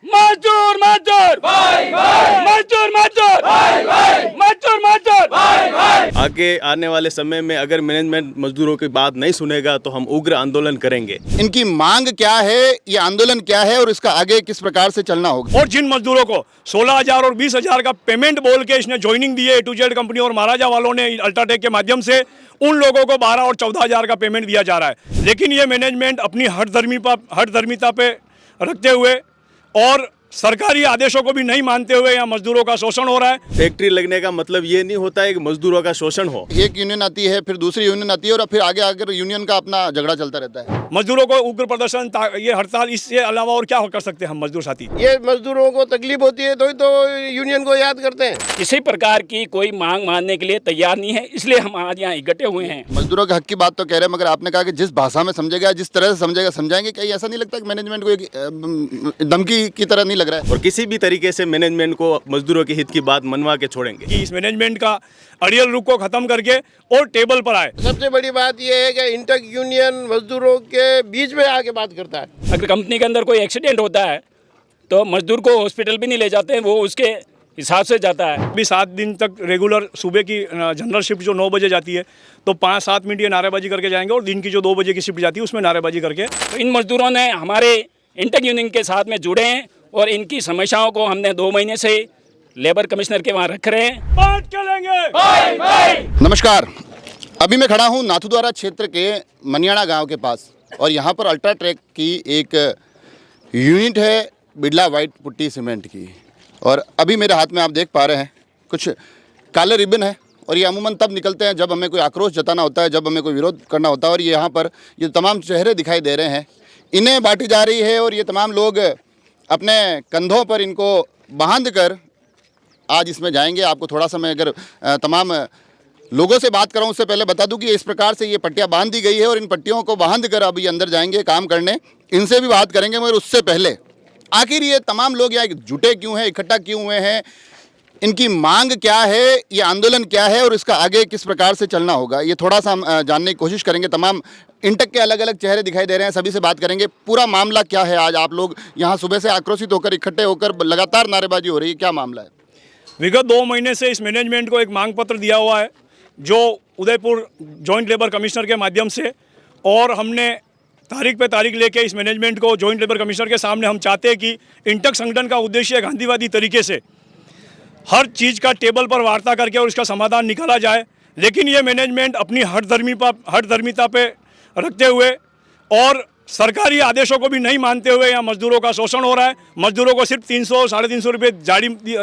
मजदूर मजदूर मजदूर मजदूर मजदूर मजदूर। आगे आने वाले समय में अगर मैनेजमेंट मजदूरों की बात नहीं सुनेगा तो हम उग्र आंदोलन करेंगे। इनकी मांग क्या है, ये आंदोलन क्या है और इसका आगे किस प्रकार से चलना होगा। और जिन मजदूरों को 16,000 और 20,000 का पेमेंट बोल के इसने ज्वाइनिंग दी है A to Z कंपनी और महाराजा वालों ने अल्ट्राटेक के माध्यम से, उन लोगों को 12 और 14,000 का पेमेंट दिया जा रहा है। लेकिन ये मैनेजमेंट अपनी हठधर्मिता पे रखते हुए और सरकारी आदेशों को भी नहीं मानते हुए यहाँ मजदूरों का शोषण हो रहा है। फैक्ट्री लगने का मतलब ये नहीं होता है कि मजदूरों का शोषण हो। एक यूनियन आती है, फिर दूसरी यूनियन आती है और फिर आगे आकर यूनियन का अपना झगड़ा चलता रहता है। मजदूरों को उग्र प्रदर्शन, ये हड़ताल, इससे अलावा और क्या कर सकते हैं हम मजदूर साथी। ये मजदूरों को तकलीफ होती है तो यूनियन को याद करते हैं। किसी प्रकार की कोई मांग मानने के लिए तैयार नहीं है, इसलिए हम आज यहाँ इकट्ठे हुए हैं। मजदूरों के हक की बात तो कह रहे हैं, मगर आपने कहा कि जिस भाषा में समझेगा, जिस तरह से समझेगा समझाएंगे। कहीं ऐसा नहीं लगता कि मैनेजमेंट को एक धमकी की तरह नहीं लग रहा है? और किसी भी तरीके से मैनेजमेंट को मजदूरों के हित की बात मनवा के छोड़ेंगे कि इस मैनेजमेंट का अड़ियल रुख को खत्म करके और टेबल पर आए। सबसे बड़ी बात यह है कि इंटक यूनियन मजदूरों के बीच में आके बात करता है। अगर कंपनी के अंदर कोई एक्सीडेंट होता है तो मजदूर को हॉस्पिटल भी नहीं ले जाते हैं, वो उसके हिसाब से जाता है। अभी 7 दिन तक रेगुलर सुबह की जनरल शिफ्ट जो 9 बजे जाती है तो 5-7 मिनट ये नारेबाजी करके जाएंगे और दिन की जो 2 बजे की शिफ्ट जाती है उसमें नारेबाजी करके। तो इन मजदूरों ने हमारे इंटक यूनियन के साथ में जुड़े हैं और इनकी समस्याओं को हमने 2 महीने से लेबर कमिश्नर के वहाँ रख रहे हैं। बात करेंगे। नमस्कार, अभी मैं खड़ा हूँ नाथुद्वारा क्षेत्र के मनियाना गांव के पास और यहाँ पर अल्ट्राटेक की एक यूनिट है, बिरला व्हाइट पुट्टी सीमेंट की। और अभी मेरे हाथ में आप देख पा रहे हैं कुछ काले रिबन है और ये अमूमन तब निकलते हैं जब हमें कोई आक्रोश जताना होता है, जब हमें कोई विरोध करना होता है। और ये यहाँ पर ये तमाम चेहरे दिखाई दे रहे हैं, इन्हें बांटी जा रही है और ये तमाम लोग अपने कंधों पर इनको बांध कर आज इसमें जाएंगे। आपको थोड़ा सा मैं अगर तमाम लोगों से बात कराऊं उससे पहले बता दूं कि इस प्रकार से ये पट्टियां बांध दी गई है और इन पट्टियों को बांध कर अभी अंदर जाएंगे काम करने। इनसे भी बात करेंगे, मगर उससे पहले आखिर ये तमाम लोग यहाँ जुटे क्यों हैं, इकट्ठा क्यों हुए हैं, इनकी मांग क्या है, ये आंदोलन क्या है और इसका आगे किस प्रकार से चलना होगा, ये थोड़ा सा हम जानने की कोशिश करेंगे। तमाम इंटक के अलग अलग चेहरे दिखाई दे रहे हैं, सभी से बात करेंगे। पूरा मामला क्या है? आज आप लोग यहाँ सुबह से आक्रोशित होकर इकट्ठे होकर लगातार नारेबाजी हो रही है, क्या मामला है? विगत 2 महीने से इस मैनेजमेंट को एक मांग पत्र दिया हुआ है जो उदयपुर जॉइंट लेबर कमिश्नर के माध्यम से, और हमने तारीख पे तारीख लेके इस मैनेजमेंट को जॉइंट लेबर कमिश्नर के सामने हम चाहते हैं कि इंटक संगठन का उद्देश्य गांधीवादी तरीके से हर चीज़ का टेबल पर वार्ता करके और इसका समाधान निकाला जाए। लेकिन ये मैनेजमेंट अपनी हठधर्मिता पे रखते हुए और सरकारी आदेशों को भी नहीं मानते हुए यहाँ मजदूरों का शोषण हो रहा है। मजदूरों को सिर्फ 300-350 रुपये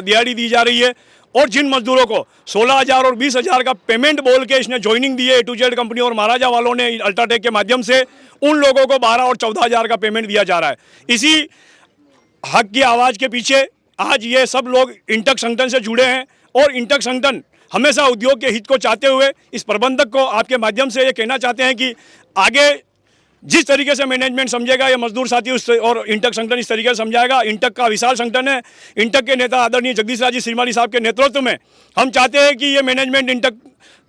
दिहाड़ी दी जा रही है और जिन मजदूरों को 16,000 और 20,000 का पेमेंट बोल के इसने ज्वाइनिंग दी है A to Z कंपनी और महाराजा वालों ने अल्ट्राटेक के माध्यम से, उन लोगों को 12 और 14,000 का पेमेंट दिया जा रहा है। इसी हक की आवाज़ के पीछे आज ये सब लोग इंटक संगठन से जुड़े हैं और इंटक संगठन हमेशा उद्योग के हित को चाहते हुए इस प्रबंधक को आपके माध्यम से ये कहना चाहते हैं कि आगे जिस तरीके से मैनेजमेंट समझेगा ये मजदूर साथी उस और इंटक संगठन इस तरीके से समझाएगा। इंटक का विशाल संगठन है। इंटक के नेता आदरणीय जगदीश राजी श्रीमाली साहब के नेतृत्व में हम चाहते हैं कि ये मैनेजमेंट इंटक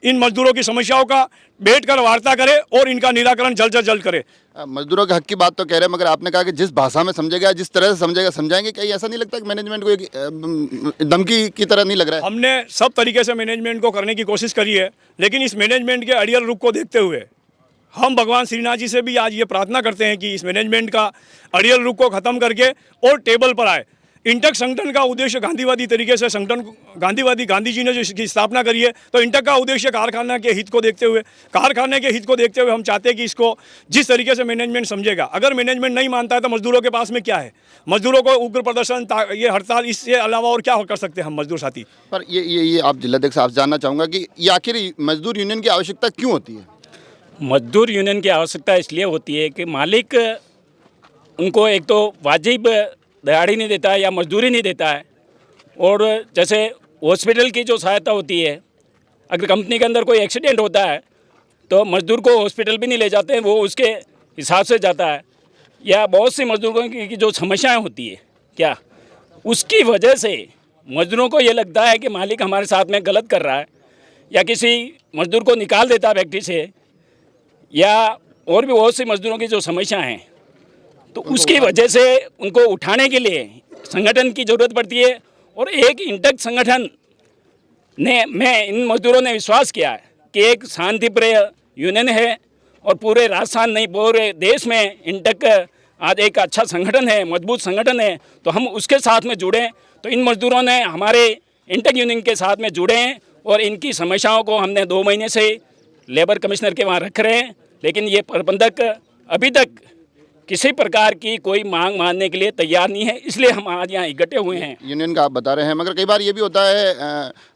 इन मजदूरों की समस्याओं का बैठकर वार्ता करे और इनका निराकरण जल्द से जल्द करे। मजदूरों के हक की बात तो कह रहे हैं, मगर आपने कहा कि जिस भाषा में समझेगा, जिस तरह से समझेगा समझाएंगे। कहीं ऐसा नहीं लगता कि मैनेजमेंट को एक धमकी की तरह नहीं लग रहा है? हमने सब तरीके से मैनेजमेंट को करने की कोशिश करी है, लेकिन इस मैनेजमेंट के अड़ियल रुख को देखते हुए हम भगवान श्रीनाथ जी से भी आज ये प्रार्थना करते हैं कि इस मैनेजमेंट का अड़ियल रुख को खत्म करके और टेबल पर आए। इंटक संगठन का उद्देश्य गांधीवादी तरीके से संगठन गांधी जी ने जो इसकी स्थापना करी है, तो इंटक का उद्देश्य कारखाना के हित को देखते हुए हम चाहते हैं कि इसको जिस तरीके से मैनेजमेंट समझेगा। अगर मैनेजमेंट नहीं मानता है तो मजदूरों के पास में क्या है? मजदूरों को उग्र प्रदर्शन, ये हड़ताल, इससे अलावा और क्या कर सकते हैं हम मजदूर साथी? पर ये आप जिलाध्यक्ष साहब जानना चाहूँगा कि ये आखिर मजदूर यूनियन की आवश्यकता क्यों होती है? मजदूर यूनियन की आवश्यकता इसलिए होती है कि मालिक उनको एक तो वाजिब दिहाड़ी नहीं देता है या मजदूरी नहीं देता है, और जैसे हॉस्पिटल की जो सहायता होती है, अगर कंपनी के अंदर कोई एक्सीडेंट होता है तो मजदूर को हॉस्पिटल भी नहीं ले जाते हैं, वो उसके हिसाब से जाता है। या बहुत सी मजदूरों की जो समस्याएं होती है क्या, उसकी वजह से मजदूरों को ये लगता है कि मालिक हमारे साथ में गलत कर रहा है, या किसी मजदूर को निकाल देता है फैक्ट्री से, या और भी बहुत सी मजदूरों की जो समस्या हैं, तो उसकी वजह से उनको उठाने के लिए संगठन की ज़रूरत पड़ती है। और एक इंटक संगठन में इन मजदूरों ने विश्वास किया है कि एक शांतिप्रिय यूनियन है और पूरे राजस्थान नहीं पूरे देश में इंटक आज एक अच्छा संगठन है, मजबूत संगठन है। तो हम उसके साथ में जुड़े, तो इन मजदूरों ने हमारे इंटक यूनियन के साथ में जुड़े हैं और इनकी समस्याओं को हमने 2 महीने से लेबर कमिश्नर के वहाँ रख रहे हैं। लेकिन ये प्रबंधक अभी तक किसी प्रकार की कोई मांग मानने के लिए तैयार नहीं है, इसलिए हम आज यहाँ इकट्ठे हुए हैं। यूनियन का आप बता रहे हैं, मगर कई बार ये भी होता है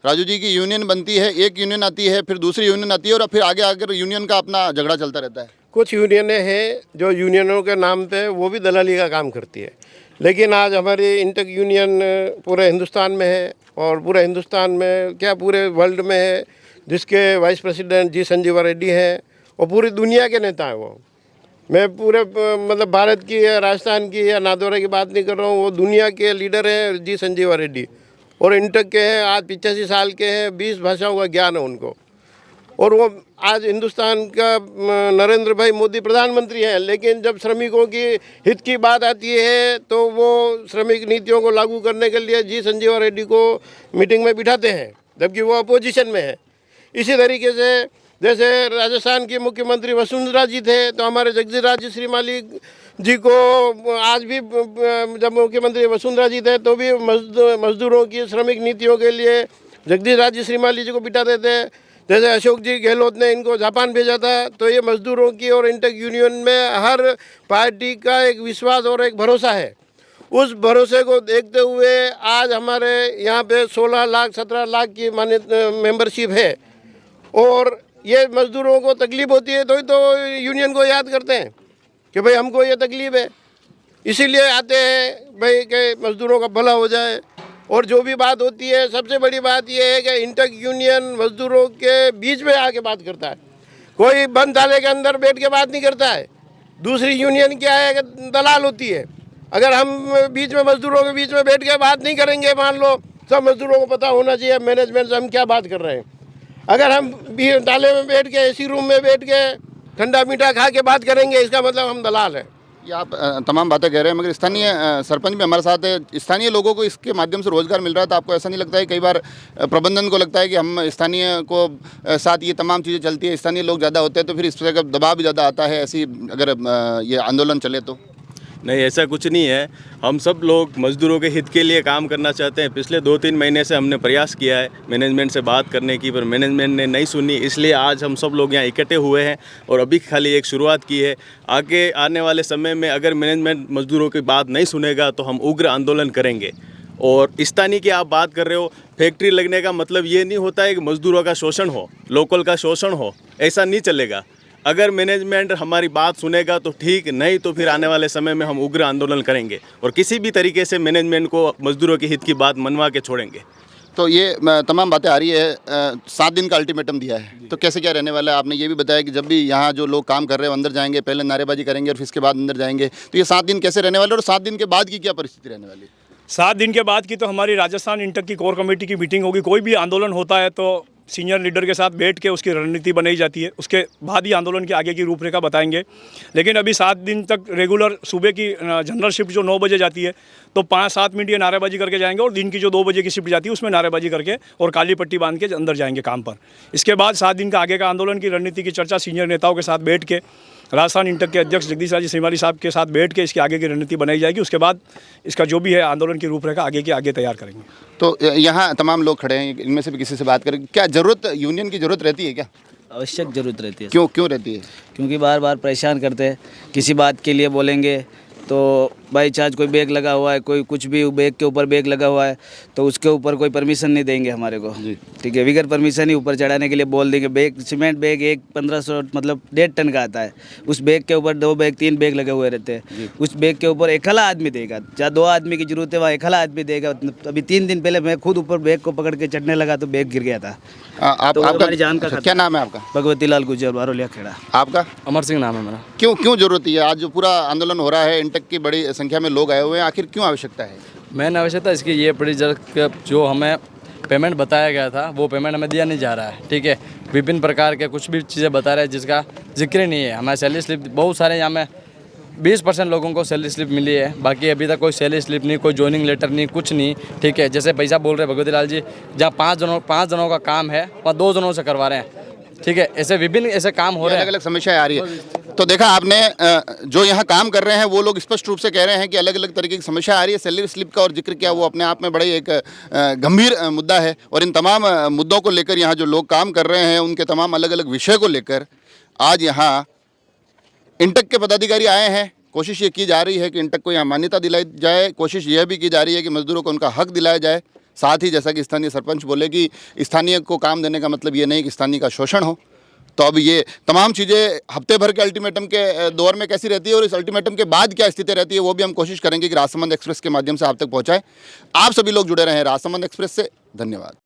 राजू जी की यूनियन बनती है, एक यूनियन आती है, फिर दूसरी यूनियन आती है और फिर आगे आकर यूनियन का अपना झगड़ा चलता रहता है। कुछ यूनियनें हैं जो यूनियनों के नाम पे वो भी दलाली का काम करती है, लेकिन आज हमारी इंटक यूनियन पूरे हिंदुस्तान में है और पूरे हिंदुस्तान में क्या पूरे वर्ल्ड में है, जिसके वाइस प्रेसिडेंट जी संजीवा रेड्डी हैं और पूरी दुनिया के नेता हैं वो। मैं पूरे मतलब भारत की या राजस्थान की या नादौरा की बात नहीं कर रहा हूँ, वो दुनिया के लीडर हैं जी संजीवा रेड्डी और इंटक के हैं, आज 85 साल के हैं, 20 भाषाओं का ज्ञान है उनको। और वो आज हिंदुस्तान का नरेंद्र भाई मोदी प्रधानमंत्री हैं, लेकिन जब श्रमिकों की हित की बात आती है तो वो श्रमिक नीतियों को लागू करने के लिए जी संजीवा रेड्डी को मीटिंग में बिठाते हैं, जबकि वो अपोजिशन में है। इसी तरीके से जैसे राजस्थान की मुख्यमंत्री वसुंधरा जी थे, तो हमारे जगदीश राज श्रीमाली जी को आज भी जब मुख्यमंत्री वसुंधरा जी थे तो भी मजदूरों की श्रमिक नीतियों के लिए जगदीश राज श्रीमाली जी को बिठाते थे। जैसे अशोक जी गहलोत ने इनको जापान भेजा था, तो ये मजदूरों की और इंटक यूनियन में हर पार्टी का एक विश्वास और एक भरोसा है। उस भरोसे को देखते हुए आज हमारे यहाँ पे 16 लाख 17 लाख की मेंबरशिप है और ये मजदूरों को तकलीफ़ होती है तो यूनियन को याद करते हैं कि भाई हमको ये तकलीफ़ है, इसीलिए आते हैं भाई कि मज़दूरों का भला हो जाए। और जो भी बात होती है, सबसे बड़ी बात ये है कि इंटक यूनियन मजदूरों के बीच में आके बात करता है, कोई बंद ताले के अंदर बैठ के बात नहीं करता है। दूसरी यूनियन क्या है कि दलाल होती है। अगर हम बीच में मजदूरों के बीच में बैठ के बात नहीं करेंगे, मान लो सब मजदूरों को पता होना चाहिए मैनेजमेंट से हम क्या बात कर रहे हैं। अगर हम ताले में बैठ के एसी रूम में बैठ के ठंडा मीठा खा के बात करेंगे, इसका मतलब हम दलाल हैं। ये आप तमाम बातें कह रहे हैं, मगर स्थानीय सरपंच भी हमारे साथ है। स्थानीय लोगों को इसके माध्यम से रोज़गार मिल रहा है, तो आपको ऐसा नहीं लगता है कई बार प्रबंधन को लगता है कि हम स्थानीय को साथ ये तमाम चीज़ें चलती है, स्थानीय लोग ज़्यादा होते हैं तो फिर इस तरह का दबाव भी ज़्यादा आता है, ऐसी अगर ये आंदोलन चले तो? नहीं, ऐसा कुछ नहीं है। हम सब लोग मज़दूरों के हित के लिए काम करना चाहते हैं। पिछले 2-3 महीने से हमने प्रयास किया है मैनेजमेंट से बात करने की, पर मैनेजमेंट ने नहीं सुनी, इसलिए आज हम सब लोग यहाँ इकट्ठे हुए हैं और अभी खाली एक शुरुआत की है। आगे आने वाले समय में अगर मैनेजमेंट मज़दूरों की बात नहीं सुनेगा तो हम उग्र आंदोलन करेंगे। और स्थानीय की आप बात कर रहे हो, फैक्ट्री लगने का मतलब ये नहीं होता है कि मज़दूरों का शोषण हो, लोकल का शोषण हो, ऐसा नहीं चलेगा। अगर मैनेजमेंट हमारी बात सुनेगा तो ठीक, नहीं तो फिर आने वाले समय में हम उग्र आंदोलन करेंगे और किसी भी तरीके से मैनेजमेंट को मजदूरों के हित की बात मनवा के छोड़ेंगे। तो ये तमाम बातें आ रही है, 7 दिन का अल्टीमेटम दिया है, तो कैसे क्या रहने वाला है? आपने ये भी बताया कि जब भी यहाँ जो लोग काम कर रहे हैं अंदर जाएंगे, पहले नारेबाजी करेंगे और फिर इसके बाद अंदर जाएंगे, तो ये 7 दिन कैसे रहने वाले और 7 दिन के बाद की क्या परिस्थिति रहने वाली है? 7 दिन के बाद की तो हमारी राजस्थान इंटक की कोर कमेटी की मीटिंग होगी। कोई भी आंदोलन होता है तो सीनियर लीडर के साथ बैठ के उसकी रणनीति बनाई जाती है, उसके बाद ही आंदोलन की आगे की रूपरेखा बताएंगे। लेकिन अभी 7 दिन तक रेगुलर सुबह की जनरल शिफ्ट जो 9 बजे जाती है तो 5-7 मिनट ये नारेबाजी करके जाएंगे और दिन की जो 2 बजे की शिफ्ट जाती है उसमें नारेबाजी करके और काली पट्टी बांध के अंदर जाएंगे काम पर। इसके बाद 7 दिन का आगे का आंदोलन की रणनीति की चर्चा सीनियर नेताओं के साथ बैठ के, राजस्थान इंटक के अध्यक्ष जगदीश राज श्रीमाली साहब के साथ बैठ के इसकी आगे की रणनीति बनाई जाएगी। उसके बाद इसका जो भी है आंदोलन की रूपरेखा आगे तैयार करेंगे। तो यहाँ तमाम लोग खड़े हैं, इनमें से भी किसी से बात करें, क्या ज़रूरत यूनियन की ज़रूरत रहती है क्या? आवश्यक ज़रूरत रहती है। क्यों रहती है? क्योंकि बार बार परेशान करते हैं, किसी बात के लिए बोलेंगे तो बाई चार्ज कोई बैग लगा हुआ है, कोई कुछ भी बैग के ऊपर बैग लगा हुआ है तो उसके ऊपर कोई परमिशन नहीं देंगे हमारे को, ठीक है, बगैर परमिशन ही ऊपर चढ़ाने के लिए बोल देंगे। बैग सीमेंट बैग एक 1500 मतलब 1.5 टन का आता है, उस बैग के ऊपर 2 बैग 3 बैग लगे हुए रहते हैं। उस बैग के ऊपर एक हला आदमी देगा, जहाँ 2 आदमी की जरूरत है वहाँ एक हला आदमी देगा। अभी 3 दिन पहले मैं खुद ऊपर बैग को पकड़ के चढ़ने लगा तो बैग गिर गया था। आप हमारी जान का क्या नाम है आपका? भगवती लाल गुजर, बारोलिया खेड़ा। आपका? अमर सिंह नाम है मेरा। क्यों जरूरत है? आज जो पूरा आंदोलन हो रहा है, इंटक की बड़ी संख्या में लोग आए हुए हैं, आखिर क्यों आवश्यकता है? मैन आवश्यकता इसकी ये पड़ी जो हमें पेमेंट बताया गया था वो पेमेंट हमें दिया नहीं जा रहा है, ठीक है। विभिन्न प्रकार के कुछ भी चीज़ें बता रहे हैं जिसका जिक्र नहीं है। हमारे सैलरी स्लिप बहुत सारे यहाँ में 20% लोगों को सैलरी स्लिप मिली है, बाकी अभी तक कोई सैलरी स्लिप नहीं, कोई जॉइनिंग लेटर नहीं, कुछ नहीं। ठीक है, जैसे भाई साहब बोल रहे हैं भगवती लाल जी, जहाँ 5 जनों का काम है वहाँ 2 जनों से करवा रहे हैं। ठीक है, ऐसे विभिन्न ऐसे काम हो रहे अलग हैं। अलग समस्याएं आ रही है। तो देखा आपने, जो यहाँ काम कर रहे हैं वो लोग स्पष्ट रूप से कह रहे हैं कि अलग अलग तरीके की समस्या आ रही है। सैलरी स्लिप का और जिक्र किया, वो अपने आप में बड़ा ही एक गंभीर मुद्दा है। और इन तमाम मुद्दों को लेकर यहाँ जो लोग काम कर रहे हैं, उनके तमाम अलग अलग विषय को लेकर आज यहाँ इंटक के पदाधिकारी आए हैं। कोशिश ये की जा रही है कि इंटक को यहाँ मान्यता दिलाई जाए। कोशिश यह भी की जा रही है कि मजदूरों को उनका हक दिलाया जाए। साथ ही जैसा कि स्थानीय सरपंच बोले कि स्थानीय को काम देने का मतलब ये नहीं कि स्थानीय का शोषण हो। तो अब ये तमाम चीज़ें हफ्ते भर के अल्टीमेटम के दौर में कैसी रहती है और इस अल्टीमेटम के बाद क्या स्थिति रहती है, वो भी हम कोशिश करेंगे कि राजसमंद एक्सप्रेस के माध्यम से आप तक पहुँचाएँ। आप सभी लोग जुड़े रहें राजसमंद एक्सप्रेस से। धन्यवाद।